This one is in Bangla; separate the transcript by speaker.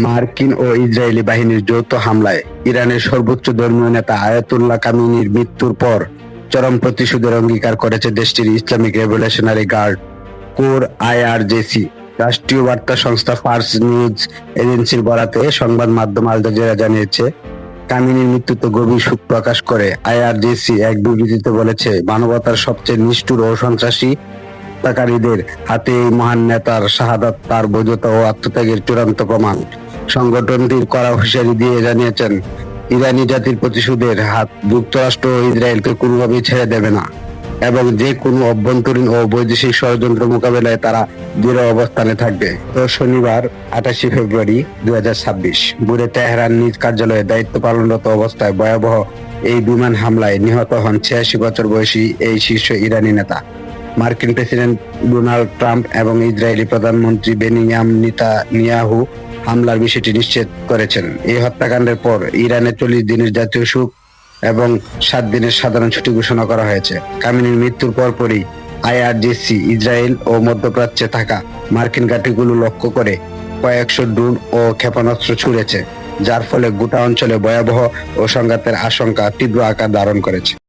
Speaker 1: মার্কিন ও ইসরায়েলি বাহিনীর যৌথ হামলায় ইরানের সর্বোচ্চ ধর্মীয় নেতা আয়াতুল্লাহ খামেনির মৃত্যুর পর চরম প্রতিশোধের অঙ্গীকার করেছে দেশটির Islamic Revolutionary Guard Corps IRGC. রাষ্ট্রীয় বার্তা সংস্থা ফার্স নিউজ এজেন্সির বরাতে সংবাদ মাধ্যম আল জাজিরা জানিয়েছে, খামেনির মৃত্যুতে গভীর শোক প্রকাশ করে আইআরজিসি এক বিবৃতিতে বলেছে, মানবতার সবচেয়ে নিষ্ঠুর ও সন্ত্রাসী হত্যাকারীদের হাতে এই মহান নেতার শাহাদাত তার বৈধতা ও আত্মত্যাগের চূড়ান্ত প্রমাণ। সংগঠনটির কড়া হুঁশিয়ারি দিয়ে জানিয়েছেন, ইরানি জাতির প্রতিশোধের হাত যুক্তরাষ্ট্র ও ইসরায়েলকে কোনোভাবেই ছেড়ে দেবে না এবং যে কোনো অভ্যন্তরীণ ও বৈদেশিক ষড়যন্ত্র মোকাবেলায় তারা দৃঢ় অবস্থানে থাকবে। তো শনিবার 28 ফেব্রুয়ারি 2026 ভোরে তেহরান নিজ কার্যালয়ে দায়িত্ব পালনরত অবস্থায় ভয়াবহ এই বিমান হামলায় নিহত হন 86 বছর বয়সী এই শীর্ষ ইরানি নেতা। মার্কিন প্রেসিডেন্ট ডোনাল্ড ট্রাম্প এবং ইসরায়েলি প্রধানমন্ত্রী বেনিয়ামিন নেতানিয়াহু হামলার বিষয়টি নিশ্চিত করেছেন। এই হত্যাকাণ্ডের পর ইরানে 40 দিনের জাতীয় শোক এবং 7 দিনের সাধারণ ছুটি ঘোষণা করা হয়েছে। খামেনির মৃত্যুর পরপরই আইআরজিসি ইসরায়েল ও মধ্যপ্রাচ্যে থাকা মার্কিন ঘাঁটিগুলো লক্ষ্য করে কয়েকশো ড্রোন ও ক্ষেপণাস্ত্র ছুড়েছে, যার ফলে গোটা অঞ্চলে ভয়াবহ ও সংঘাতের আশঙ্কা তীব্র আকার ধারণ করেছে।